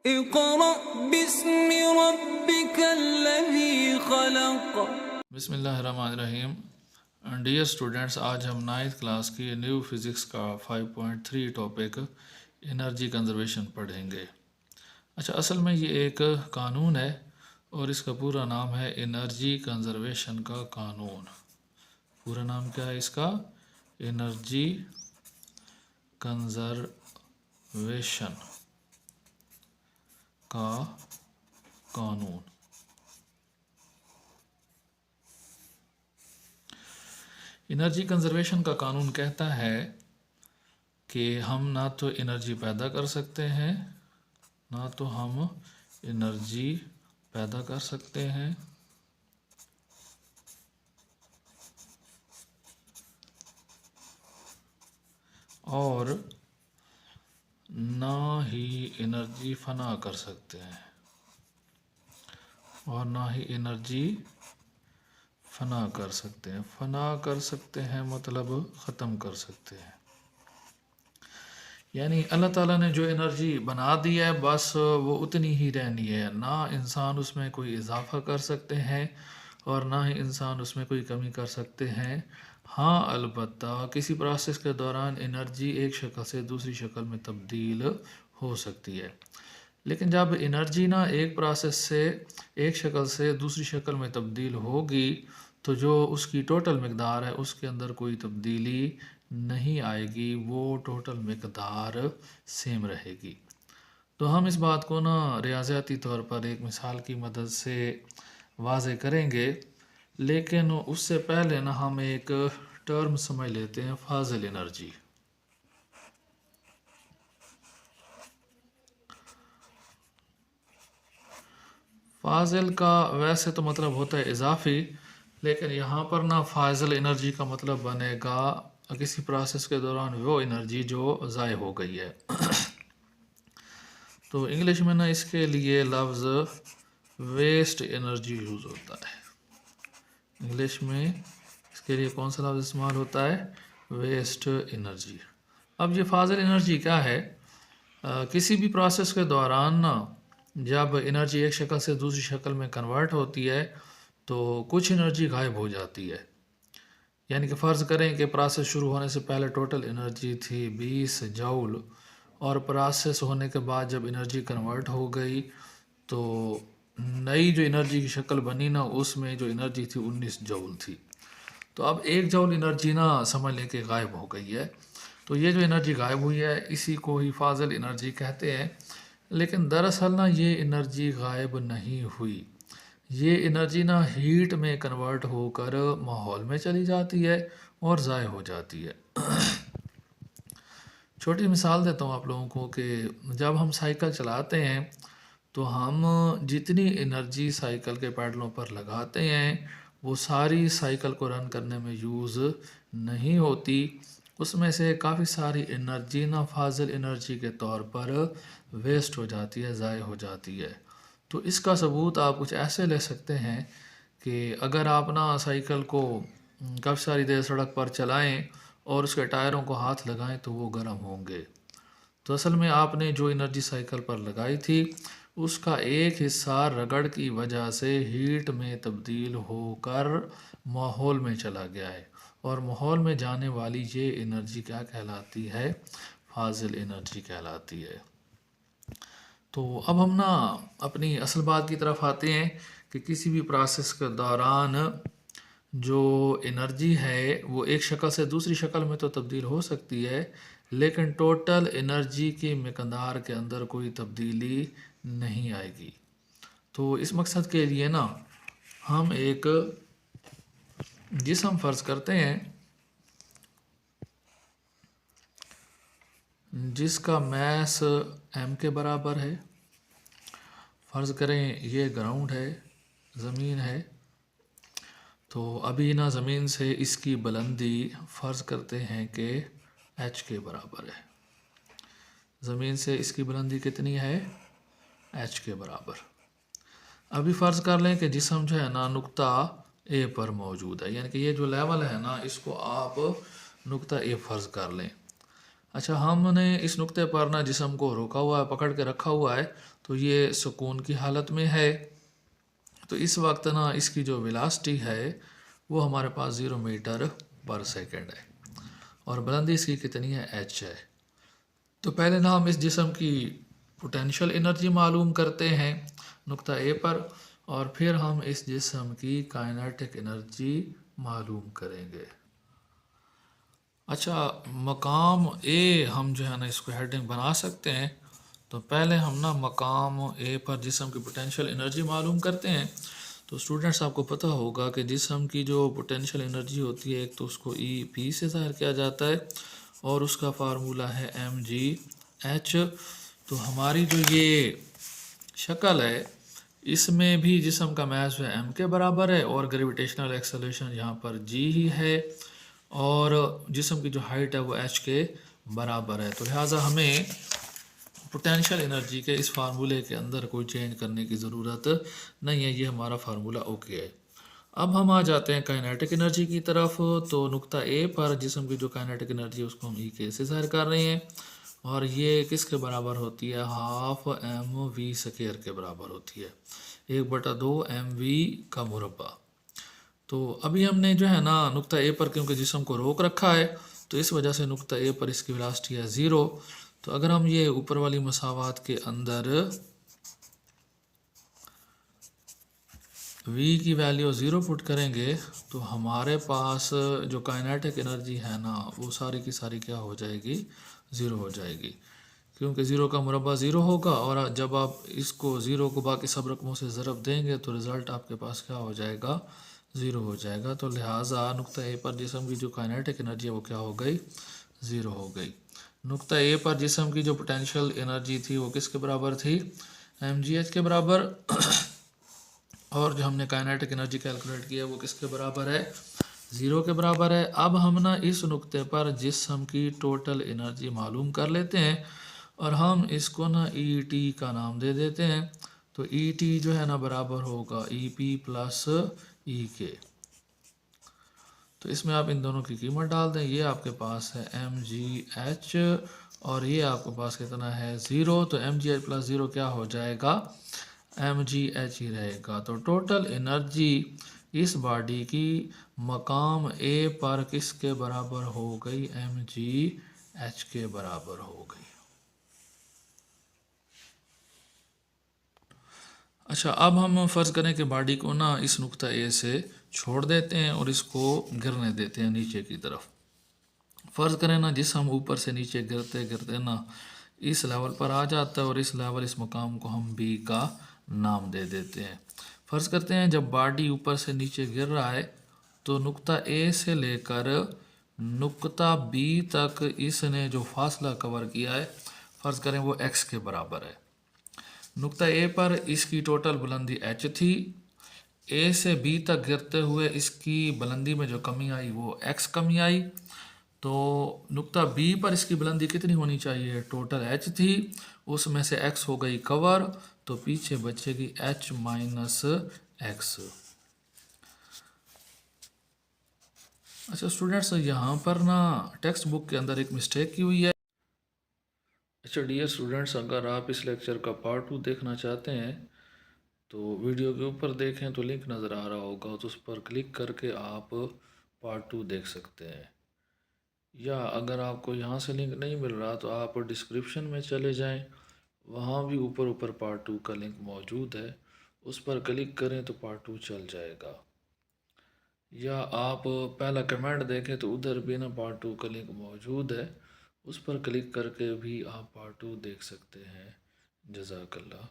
इक़रा बिस्मि रब्बिकल्लज़ी ख़लक़। बिस्मिल्लाहिर्रहमानिर्रहीम। Dear students, आज हम 9th क्लास की न्यू फिज़िक्स का 5.3 टॉपिक एनर्जी कंजर्वेशन पढ़ेंगे। अच्छा, असल में ये एक कानून है और इसका पूरा नाम है एनर्जी कंजर्वेशन का कानून। पूरा नाम क्या है इसका? एनर्जी कंजर्वेशन का कानून। एनर्जी कंजर्वेशन का कानून कहता है कि हम ना तो एनर्जी पैदा कर सकते हैं, ना तो हम एनर्जी पैदा कर सकते हैं, और ना ही एनर्जी फना कर सकते हैं, और ना ही एनर्जी फना कर सकते हैं। फना कर सकते हैं मतलब ख़त्म कर सकते हैं। यानी अल्लाह ताला ने जो एनर्जी बना दी है बस वो उतनी ही रहनी है, ना इंसान उसमें कोई इजाफ़ा कर सकते हैं और ना ही इंसान उसमें कोई कमी कर सकते हैं। हाँ, अलबत्ता किसी प्रोसेस के दौरान एनर्जी एक शक्ल से दूसरी शक्ल में तब्दील हो सकती है, लेकिन जब एनर्जी ना एक प्रोसेस से एक शक्ल से दूसरी शक्ल में तब्दील होगी तो जो उसकी टोटल मकदार है उसके अंदर कोई तब्दीली नहीं आएगी, वो टोटल मकदार सेम रहेगी। तो हम इस बात को ना रियाज़ियाती तौर पर एक मिसाल की मदद से वाज़े करेंगे, लेकिन उससे पहले ना हम एक टर्म समझ लेते हैं, फाजिल एनर्जी। फाजिल का वैसे तो मतलब होता है इजाफी, लेकिन यहाँ पर ना फाजिल एनर्जी का मतलब बनेगा किसी प्रोसेस के दौरान वो एनर्जी जो ज़ाय हो गई है। तो इंग्लिश में ना इसके लिए लफ्ज़ वेस्ट एनर्जी यूज़ होता है। इंग्लिश में इसके लिए कौन सा लफ्ज़ इस्तेमाल होता है? Waste energy. अब ये फाजिल एनर्जी क्या है? किसी भी प्रोसेस के दौरान ना जब एनर्जी एक शक्ल से दूसरी शक्ल में कन्वर्ट होती है तो कुछ एनर्जी गायब हो जाती है। यानी कि फ़र्ज़ करें कि प्रोसेस शुरू होने से पहले टोटल एनर्जी थी 20 जूल, और प्रोसेस होने के बाद जब एनर्जी कन्वर्ट हो गई तो नई जो एनर्जी की शक्ल बनी ना उसमें जो एनर्जी थी 19 जूल थी। तो अब 1 जूल एनर्जी ना समझ लें कि गायब हो गई है। तो ये जो एनर्जी गायब हुई है इसी को ही फाजिल एनर्जी कहते हैं। लेकिन दरअसल ना ये एनर्जी गायब नहीं हुई, ये एनर्जी ना हीट में कन्वर्ट होकर माहौल में चली जाती है और ज़ाय हो जाती है। छोटी मिसाल देता हूँ आप लोगों को कि जब हम साइकिल चलाते हैं तो हम जितनी एनर्जी साइकिल के पैडलों पर लगाते हैं वो सारी साइकिल को रन करने में यूज़ नहीं होती। उसमें से काफ़ी सारी एनर्जी ना फाजिल एनर्जी के तौर पर वेस्ट हो जाती है, ज़ाय हो जाती है। तो इसका सबूत आप कुछ ऐसे ले सकते हैं कि अगर आप ना साइकिल को काफ़ी सारी देर सड़क पर चलाएं और उसके टायरों को हाथ लगाएं तो वो गर्म होंगे। तो असल में आपने जो एनर्जी साइकिल पर लगाई थी उसका एक हिस्सा रगड़ की वजह से हीट में तब्दील होकर माहौल में चला गया है, और माहौल में जाने वाली ये एनर्जी क्या कहलाती है? फाजिल एनर्जी कहलाती है। तो अब हम ना अपनी असल बात की तरफ आते हैं कि किसी भी प्रोसेस के दौरान जो एनर्जी है वो एक शक्ल से दूसरी शक्ल में तो तब्दील हो सकती है, लेकिन टोटल एनर्जी की मकदार के अंदर कोई तब्दीली नहीं आएगी। तो इस मकसद के लिए ना हम एक जिस्म फ़र्ज़ करते हैं जिसका मैस m के बराबर है। फ़र्ज़ करें ये ग्राउंड है, ज़मीन है। तो अभी ना ज़मीन से इसकी बुलंदी फ़र्ज़ करते हैं कि h के बराबर है। ज़मीन से इसकी बुलंदी कितनी है? h के बराबर। अभी फ़र्ज़ कर लें कि जिस्म जो है ना नुक्ता A पर मौजूद है, यानी कि ये जो लेवल है ना इसको आप नुक्ता A फ़र्ज़ कर लें। अच्छा, हमने इस नुक्ते पर ना जिस्म को रोका हुआ है, पकड़ के रखा हुआ है, तो ये सुकून की हालत में है। तो इस वक्त ना इसकी जो वेलोसिटी है वो हमारे पास 0 मीटर पर सेकंड है और बुलंदी इसकी कितनी है, h है। तो पहले ना हम इस जिस्म की पोटेंशियल एनर्जी मालूम करते हैं नुक्ता ए पर, और फिर हम इस जिस्म की काइनेटिक एनर्जी मालूम करेंगे। अच्छा, मकाम ए हम जो है ना इसको हेडिंग बना सकते हैं। तो पहले हम ना मकाम ए पर जिस्म की पोटेंशियल एनर्जी मालूम करते हैं। तो स्टूडेंट्स, आपको पता होगा कि जिस्म की जो पोटेंशियल एनर्जी होती है, एक तो उसको ई पी से ज़ाहिर किया जाता है और उसका फार्मूला है mgh। तो हमारी जो ये शक्ल है इसमें भी जिस्म का मास जो है m के बराबर है और ग्रेविटेशनल एक्सेलरेशन यहाँ पर g ही है और जिस्म की जो हाइट है वो h के बराबर है। तो लिहाजा हमें पोटेंशियल एनर्जी के इस फार्मूले के अंदर कोई चेंज करने की ज़रूरत नहीं है, ये हमारा फार्मूला ओके है। अब हम आ जाते हैं काइनेटिक एनर्जी की तरफ। तो नुक्ता ए पर जिस्म की जो काइनेटिक एनर्जी है उसको हम ई के से ज़ाहिर कर रहे हैं और ये किसके बराबर होती है, हाफ एम वी स्क्वायर के बराबर होती है, 1/2 mv का मुरब्बा। तो अभी हमने जो है ना नुक्ता ए पर क्योंकि जिस्म को रोक रखा है तो इस वजह से नुक्ता ए पर इसकी वेलोसिटी है 0। तो अगर हम ये ऊपर वाली मसावात के अंदर v की वैल्यू 0 पुट करेंगे तो हमारे पास जो काइनेटिक एनर्जी है ना वो सारी की सारी क्या हो जाएगी, 0 हो जाएगी, क्योंकि 0 का मुरब्बा 0 होगा और जब आप इसको 0 को बाकी सब रकमों से ज़रब देंगे तो रिज़ल्ट आपके पास क्या हो जाएगा, 0 हो जाएगा। तो लिहाजा नुक्ता ए पर जिस्म की जो काइनेटिक एनर्जी है वो क्या हो गई, 0 हो गई। नुक्ता ए पर जिस्म की जो पोटेंशियल एनर्जी थी वो किसके बराबर थी, mgh के बराबर और जो हमने काइनेटिक एनर्जी कैलकुलेट किया वो किसके बराबर है, 0 के बराबर है। अब हम ना इस नुक्ते पर जिस्म की टोटल एनर्जी मालूम कर लेते हैं और हम इसको ना ई टी का नाम दे देते हैं। तो ई टी जो है ना बराबर होगा ई पी प्लस ई के। तो इसमें आप इन दोनों की कीमत डाल दें, ये आपके पास है mgh और ये आपके पास कितना है, 0। तो mgh प्लस 0 क्या हो जाएगा, mgh ही रहेगा। तो टोटल एनर्जी इस बॉडी की मकाम ए पर किसके बराबर हो गई, mgh के बराबर हो गई। अच्छा, अब हम फ़र्ज़ करें कि बॉडी को ना इस नुक्ता ए से छोड़ देते हैं और इसको गिरने देते हैं नीचे की तरफ। फ़र्ज़ करें ना जिस्म ऊपर से नीचे गिरते गिरते ना इस लेवल पर आ जाता है और इस लेवल, इस मकाम को हम बी का नाम दे देते हैं। फ़र्ज़ करते हैं जब बॉडी ऊपर से नीचे गिर रहा है तो नुक्ता ए से लेकर नुक्ता बी तक इसने जो फासला कवर किया है फ़र्ज़ करें वो x के बराबर है। नुक्ता ए पर इसकी टोटल बुलंदी h थी, ए से बी तक गिरते हुए इसकी बुलंदी में जो कमी आई वो x कमी आई। तो नुक्ता बी पर इसकी बुलंदी कितनी होनी चाहिए, टोटल h थी, उसमें से x हो गई कवर, तो पीछे बचेगी h माइनस x। अच्छा स्टूडेंट्स, यहाँ पर ना टेक्स्ट बुक के अंदर एक मिस्टेक की हुई है। अच्छा डियर स्टूडेंट्स, अगर आप इस लेक्चर का पार्ट 2 देखना चाहते हैं तो वीडियो के ऊपर देखें तो लिंक नज़र आ रहा होगा, तो उस पर क्लिक करके आप पार्ट 2 देख सकते हैं। या अगर आपको यहाँ से लिंक नहीं मिल रहा तो आप डिस्क्रिप्शन में चले जाएं, वहाँ भी ऊपर ऊपर पार्ट 2 का लिंक मौजूद है, उस पर क्लिक करें तो पार्ट 2 चल जाएगा। या आप पहला कमेंट देखें तो उधर भी ना पार्ट 2 का लिंक मौजूद है, उस पर क्लिक करके भी आप पार्ट 2 देख सकते हैं। जज़ाकल्लाह।